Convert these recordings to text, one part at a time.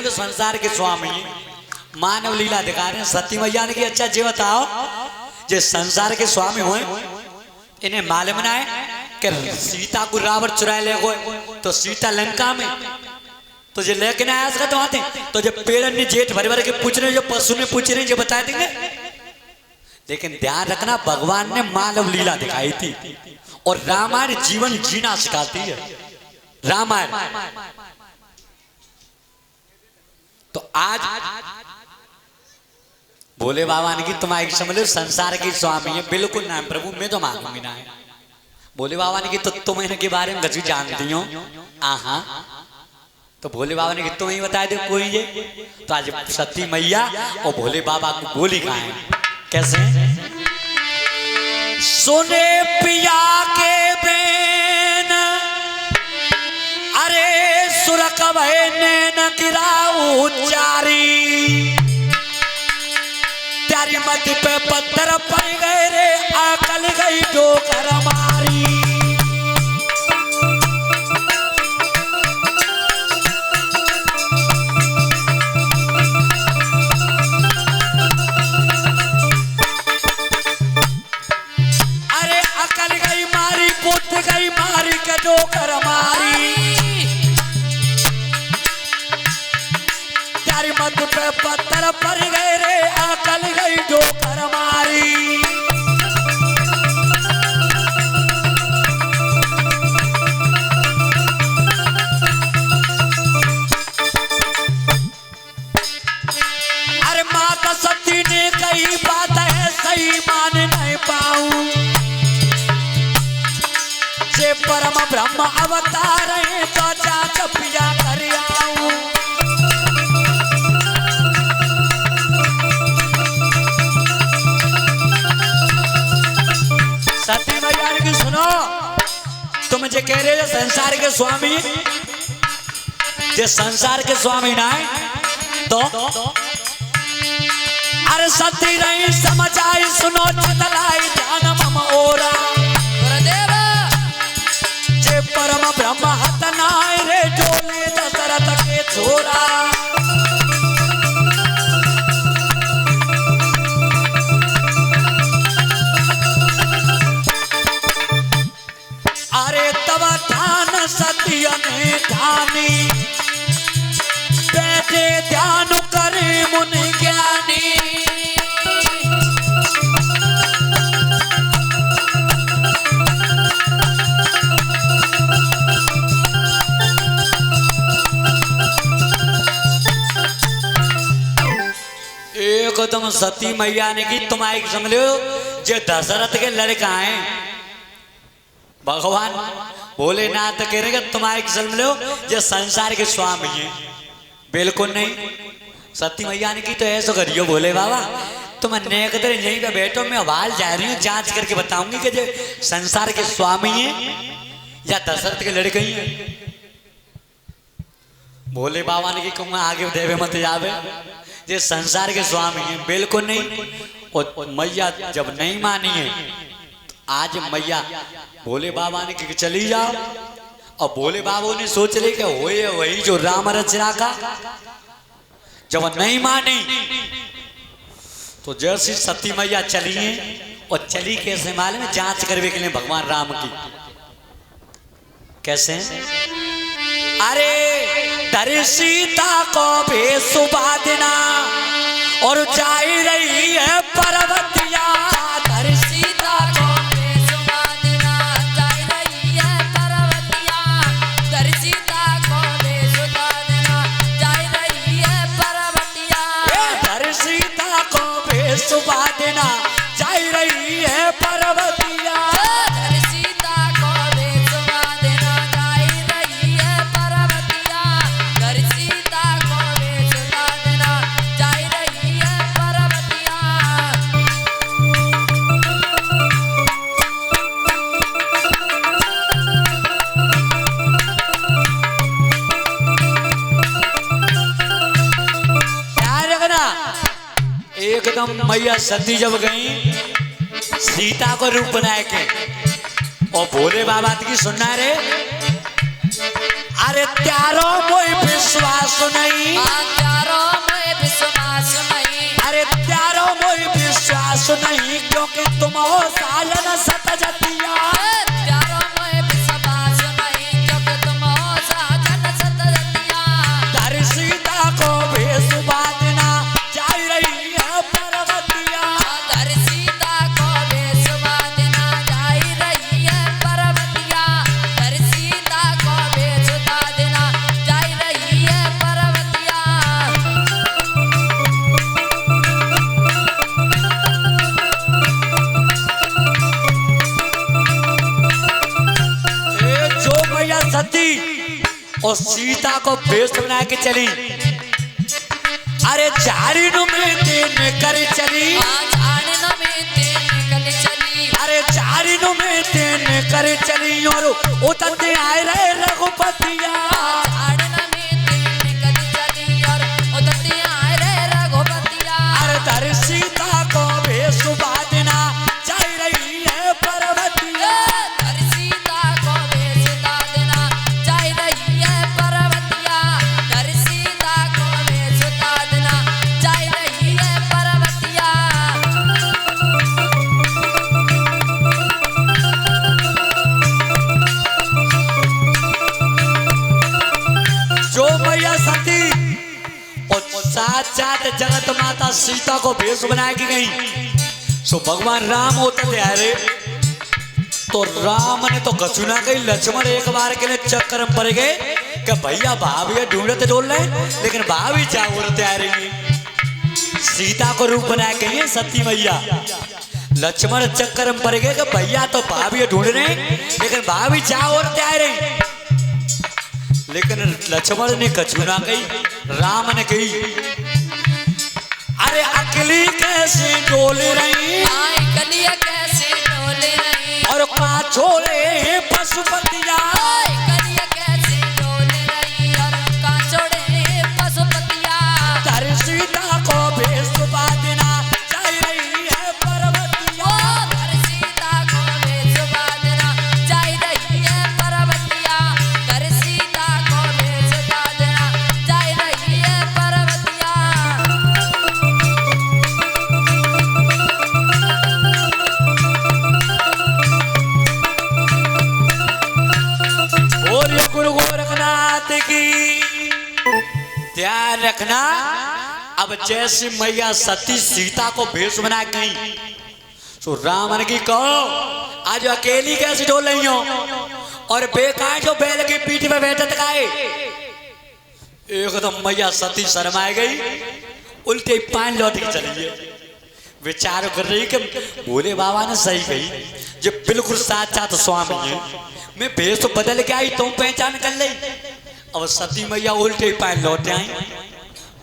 जो संसार के स्वामी मानव लीला दिखा रहे हैं सती मैया ने कि अच्छा ये बताओ जो संसार के स्वामी हुए इन्हें मालूम ना है कि सीता को रावण चुरा ले गए तो सीता लंका में तो जो लेके ना आया उसका तो आते तो जब पेड़ ने जेठ भर भर के पूछ रहे जो पशु ने पूछ रहे जो बता देंगे। लेकिन ध्यान रखना भगवान ने मानव लीला दिखाई थी और रामायण जीवन जीना सिखाती है। रामायण तो आज भोले बाबा ने की तुम्हारी समझ लो संसार के स्वामी है बिल्कुल ना प्रभु मैं तो मालूम ना है। भोले बाबा ने की तो तुम इनके बारे में गजू जानती हो आहा तो भोले बाबा ने कि तुम ही बता दो कोई ये तो आज सती मैया और भोले बाबा को बोली कहा है कैसे सुने पिया के बेन अरे सुरक ने न गिराऊ चारी त्यारी मत पे पत्थर पड़ गए रे अकल गई ठोकर मारी। गई मारी के ठोकर मारी त्यारी मत पे पत्थर पड़ गए रे अकल गई ठोकर मारी। अरे माता सती ने कही बात है सही मान नहीं पाऊं जे परम ब्रह्म अवतार है तो जांच पिया कर आऊं। सती मैया की सुनो तुम जे कह रहे हो संसार के स्वामी जे संसार के स्वामी ना तो अरे सती रही समझ आई सुनो चतलाई ध्यान मम ओरा परम ब्रह्म हतनाय रे डोले दशरथ के छोरा। अरे तब ध्यान सतिय ने ध्यानी बैठे ध्यान करे मुनि ज्ञानी तुम सती मैया ने की तुम्हारी समझ लो जो दशरथ के लड़का हैं भगवान भोलेनाथ कह रहे तुम्हारी समझ लो जो संसार के स्वामी हैं बिल्कुल नहीं। सती मैया ने की तो ऐसा करियो भोले बाबा तुम नेकदर यहीं पे बैठो मैं आवाज जा रही हूँ जांच करके बताऊंगी कि जो संसार के स्वामी हैं या दशरथ के लड़के ही हैं। भोले बाबा ने की कहूँगा आगे देवे मत जावे ये संसार के स्वामी हैं बिल्कुल नहीं। और मैया जब नहीं मानी है तो आज मैया भोले बाबा ने कि चली जाओ और भोले बाबा ने सोच ले कि होए वही जो राम रचना का जब नहीं मानी तो जैसी सती मैया चली है और चली कैसे मालूम जांच करने के लिए भगवान राम की कैसे अरे धरी सीता को भी सुबह देना और जा रही है पर्वतिया धरी सीता को भी सुबह देना जा रही है पर्वतिया धरी सीता को भी सुबह देना जा रही है पर्वतिया धरी सीता को भी सुबह देना जा रही है पर्वतिया एकदम मैया सती जब गई सीता को रूप बनाए के और भोले बाबा की सुनना रे अरे त्यारो कोई विश्वास नहीं विश्वास नहीं क्योंकि तुम हो साजन सतजतिया। प्यारों में विश्वास नहीं क्योंकि तुम हो साजन सतजतिया। धर सीता को बेसुबा देना जा रही है पर्वतिया। धर सीता को बेसुबा देना जा रही है पर्वतिया। धर सीता को बेसुबा देना जा रही है पर्वतिया। जो मैया सती और सीता को बेस बना के चली, अरे झाड़ियों में दिन कर चली। झाड़ियों में दिन कर चली। अरे झाड़ियों में दिन कर चली और उतरते आए रहे रघुपतिया। झाड़ियों में दिन कर चली और उतरते आए रहे रघुपतिया। अरे धर सीता को बेस देना जा रही है पर्वतिया। धर सीता को बेसुदा देना जा रही है पर्वतिया। धर सीता को बेसुदा देना जा रही है पर्वतिया। जो मैया सती और साक्षात जगत माता सीता को भेष बना के गई, सो भगवान राम होते थे। अरे तो राम ने तो कछुना गई, लक्ष्मण एक बार के लिए चक्कर में पड़ गए कि भैया भाभी ढूंढते डोल रहे, लेकिन भाभी जागरूक आ रही है। सीता को रूप बना के गई सती मैया। लक्ष्मण चक्कर में पड़ गए कि भैया तो भाभी ढूंढ रहे, लेकिन भाभी जागरूक आ रही। लेकिन लक्ष्मण ने कछुना गई, राम ने कही अरे अकेली कैसे डोल रही। कलिया कैसे डोल रही और का छोड़े पशुपतिया। कलिया कैसे डोल रही और का छोड़े पशुपतिया। धर सीता को भेष देना जा रही है पर्वतिया। धर सीता को बेसुदा देना जा रही है पर्वतिया। धर सीता को बेसुदा देना जा रही है पर्वतिया। और ये गुरु गोरखनाथ की ध्यान रखना। अब जैसे मैया सती सीता को भेष बना गई, तो रावण की कहो आज अकेली कैसे डोल रही हो और बेकार जो बैल की पीठ पे बैठत काए। एकदम मैया सती शर्माए गई, उल्टे पान लौट के चली है। विचार कर रही कि भोले बाबा ने सही कही, जो बिल्कुल साक्षात स्वामी है। मैं भेष तो बदल के आई, तुम पहचान कर ली। अब सती मैया उल्टे पान लौट आई।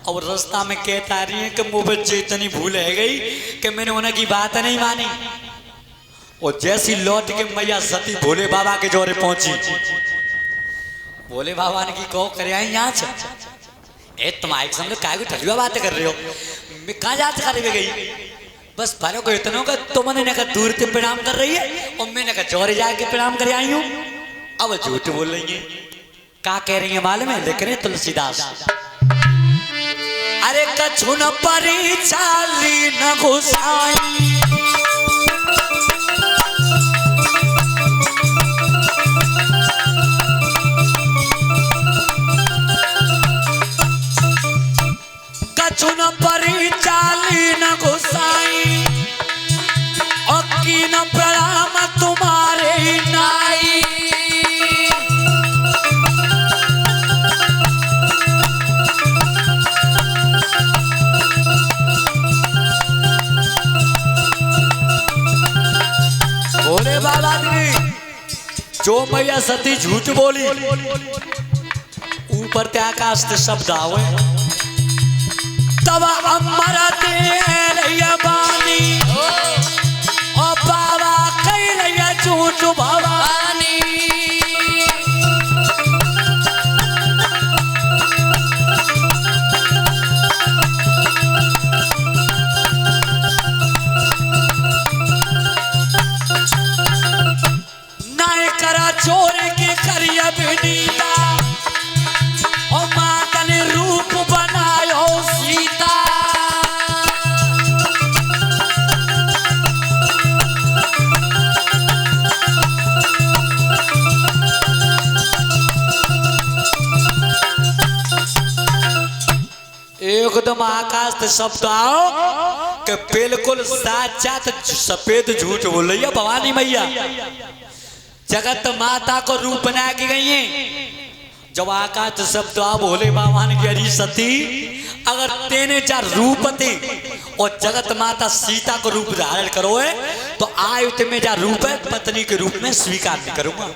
अब रास्ता में कहता रही है कि मुझे बच्चे इतनी भूल है गई कि मैंने उनकी बात नहीं मानी। और जैसी लौट के मैया सती भोले बाबा के जोरे पहुंची, भोले बाबा ने की कहो करे आई यहाँ से ए तुम्हारे सामने काय को ठगुआ बात कर रहे हो। मैं कहाँ जात कर गई, बस भलो को इतना का तुमने ने कहा दूर से प्रणाम कर रही है और मैंने कहा जोरे जाके प्रणाम कर आई हूँ। अब झूठ बोल रही है, क्या कह रही है मालूम है? लिख रहे तुलसीदास, अरे कछु न परी चाली न घुसाई। कछु न परी चाली न घुसाई और की न प्रणाम तुम्हारे नाई। भोले बाबा ने जो मैया सती झूठ बोली, ऊपर ते आकाश से शब्द आवे तब अमर दे बानी और बाबा कई झूठ भवानी। नाय करा चोर के करिया बेनीता और माता ने रूप बनायो सीता। एकदम आकाश से शब्द आओ कि बिल्कुल साक्षात सफेद झूठ बोल रही है भवानी मैया। जगत माता को रूप बना के गई है। जब आकाश शब्द आओ भोले बाबा ने कही सती अगर तेने चार रूप थे और जगत माता सीता को रूप धारण करो है तो आयु तुम्हें जा रूप है पत्नी के रूप में स्वीकार नहीं करूंगा,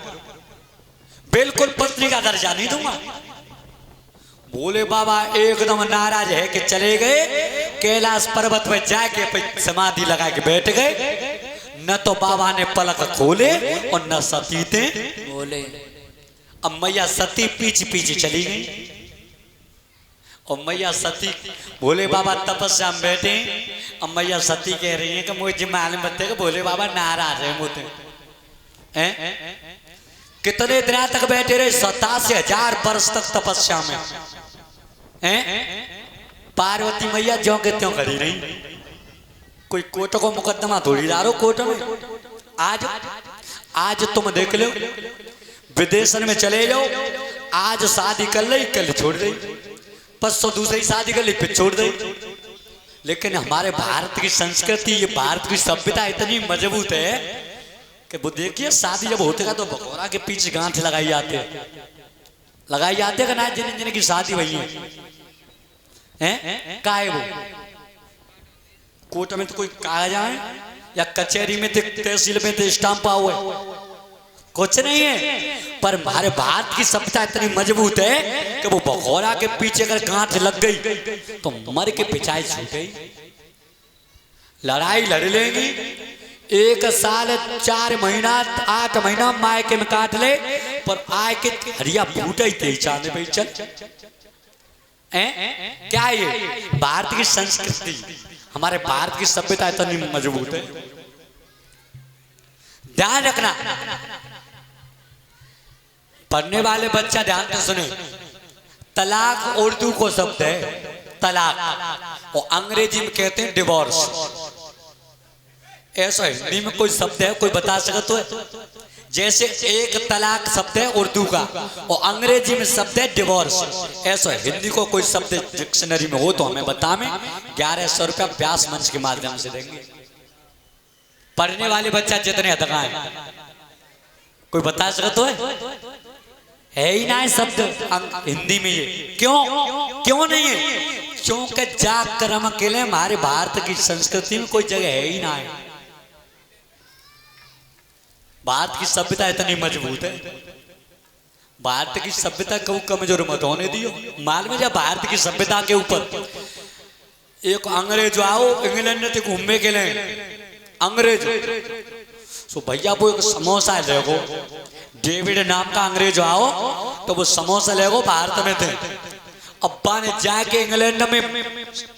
बिल्कुल पत्नी का दर्जा नहीं दूंगा। भोले बाबा एकदम नाराज है कि चले गए कैलाश पर्वत पर जाके समाधि लगा के बैठ गए। न तो बाबा ने पलक खोले और न सती थे बोले। अब मैया सती पीछे पीछे चली गई और मैया सती भोले बाबा तपस्या में बैठे। अब मैया सती कह रही है कि मुझे मालूम बताए कि भोले बाबा नाराज है मुझे। कितने दिन तक बैठे रहे? 87,000 वर्ष तक तपस्या में। पार्वती मैया ज्यों के त्यों खड़ी रही। कोई कोर्ट को मुकदमा थोड़ी डालो कोर्ट में। आज तुम देख लो विदेशन में चले जाओ, आज शादी कर ली कल छोड़ दी, परसों दूसरी शादी कर ली फिर छोड़ दी। लेकिन हमारे भारत की संस्कृति, ये भारत की सभ्यता इतनी मजबूत है कि वो देखिए शादी जब होते तो भगोरा के पीछे गांठ लगाई जाते कि ना जिन जिन की शादी वही है का है वो कोर्ट में तो कोई कागज आए या कचहरी में तहसील में तो स्टाम्प हुआ है कुछ नहीं है। पर हमारे भारत की सभ्यता इतनी मजबूत है कि वो भगोरा के पीछे अगर गांठ लग गई तो मर के पिछाई छूट गई। लड़ाई लड़ लेंगी 1 साल 4 महीना 8 महीना मायके में काट ले पर आए के हरिया फूट ही थे चांद पे चल। क्या ये भारत की संस्कृति, हमारे भारत की सभ्यता इतनी मजबूत है। ध्यान रखना पढ़ने वाले बच्चा ध्यान से सुने। तलाक उर्दू को शब्द है तलाक और अंग्रेजी में कहते हैं डिवोर्स। ऐसा हिंदी में कोई शब्द है कोई बता सकता तो है? जैसे एक तलाक शब्द है उर्दू का और अंग्रेजी में शब्द है डिवोर्स। ऐसा हिंदी को कोई शब्द डिक्शनरी में हो तो हमें बतावें। 1100 रुपया व्यास मंच के माध्यम से देंगे। पढ़ने वाले बच्चा जितने हदगा है कोई बता सकता तो है ही ना है शब्द हिंदी में। ये क्यों नहीं है? क्योंकि जाग कर्म के लिए हमारे भारत की संस्कृति में कोई जगह है ही ना है। भारत की सभ्यता इतनी मजबूत है। भारत की सभ्यता को कमजोर मत होने दियो। मालूम है जब भारत की सभ्यता के ऊपर एक अंग्रेज आओ इंग्लैंड से घूमने के लिए अंग्रेज सो भैया वो एक समोसा देखो डेविड नाम का अंग्रेज आओ तो वो समोसा लेगो भारत में थे। अब्बा ने जाके इंग्लैंड में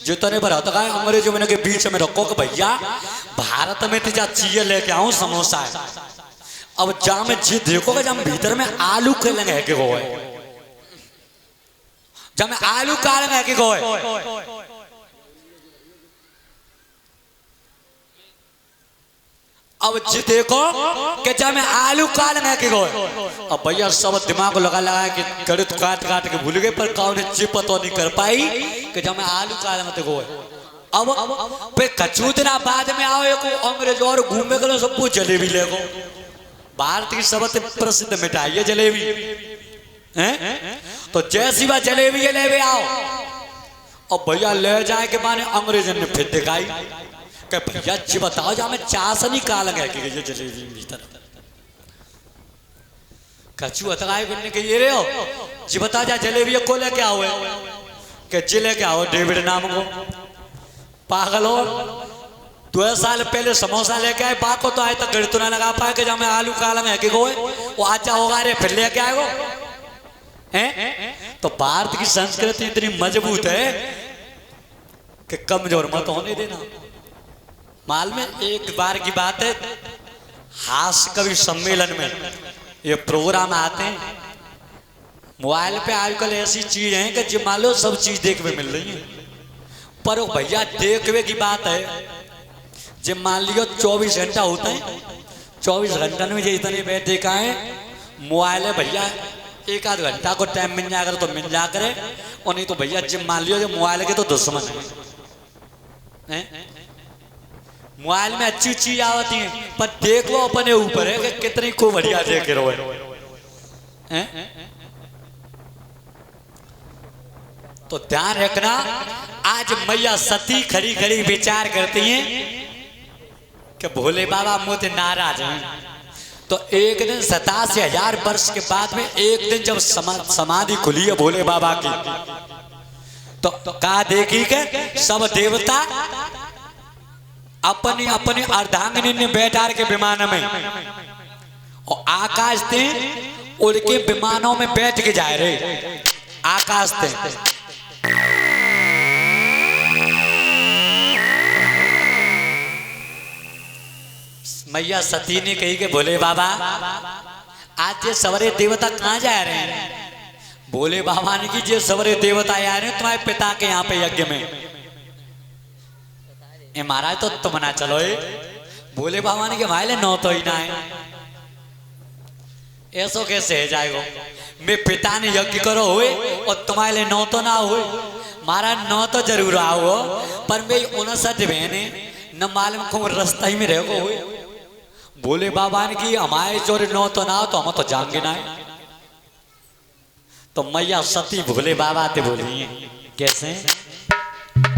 जितने पर होता है अंग्रेजों में के बीच में रखो कि भैया भारत में तो जा चीज लेके आऊं समोसा है। अब जा में जी देखोगे जब भीतर में आलू के लगे के गो है जब में आलू का लगे के गो है। अब जी देखो कि जब मैं आलू काल में के गए। अब भैया सब दिमाग लगा कि गणित काट के भूल गए पर कौन चिपत तो नहीं कर पाई कि जब मैं आलू काल में गए। अब पे कछु दिना बाद में आओ एक अंग्रेज और घूमे गलो सब जलेबी ले गो। भारत की सबसे प्रसिद्ध मिठाई है जलेबी हैं। तो जैसी बात जलेबी ले आओ और भैया ले जाए के माने अंग्रेजन ने फिर दिखाई कि भैया जी बताओ जा मैं चाशनी का लगा के जलेबी भीतर कछु अतगाए बनने के ये रे हो जी बता जा जलेबी को लेके आओ कि जी लेके आओ डेविड नाम को पागल हो। 2 साल पहले समोसा लेके आए बाको तो आए तक गणित ना लगा पाए कि जब मैं आलू का लगा के गोए वो आचा होगा रे फिर लेके आए वो हैं। तो भारत की संस्कृति इतनी मजबूत है कि कमजोर मत होने देना। माल में एक बार की बात है हास्य कवि सम्मेलन में ये प्रोग्राम आते हैं। मोबाइल पे आजकल ऐसी चीज है कि जो मान लो सब चीज देखने मिल रही है पर भैया देखने की बात है जब मान लियो 24 घंटा होता है 24 घंटा में जो इतने बैठे का है मोबाइल है भैया एक आध घंटा को टाइम मिल जाएगा तो मिल जा करे, और नहीं तो भैया जिम मान लियो जो मोबाइल के तो दुश्मन है। मोबाइल में अच्छी चीज आवती है, पर देख लो अपने ऊपर है कि कितनी को बढ़िया देख रहे हो। तो ध्यान रखना, आज मैया सती खड़ी खड़ी विचार करती हैं कि भोले बाबा मुझे नाराज हैं। तो एक दिन 87,000 वर्ष के बाद में एक दिन जब समाधि खुली है भोले बाबा की, तो कहा देखी के सब देवता अपनी अपनी अर्धांगिनी ने बैठा के विमान में, और आकाश थे उड़ के विमानों में बैठ के जा रहे, आकाश थे। मैया सती ने कही कि भोले बाबा आज ये सवरे देवता कहाँ जा रहे हैं? भोले बाबा ने की जे सवरे देवता आ रहे हैं तुम्हारे पिता के यहाँ पे यज्ञ में। ए महाराज तो तुम ना चलो। भोले बाबा ने के भाई नौ तो ही ना है, ऐसो कैसे है जाएगो? मैं पिता ने यज्ञ करो हुए और तुम्हारे नौ तो ना हुए। महाराज नौ तो जरूर आओ, पर मैं 59 बहने न मालूम को रास्ता ही में रहो हुए। भोले बाबा ने की हमारे जोर नौ तो ना हो तो हम तो जाएंगे ना। तो मैया सती भोले बाबा ते बोली कैसे?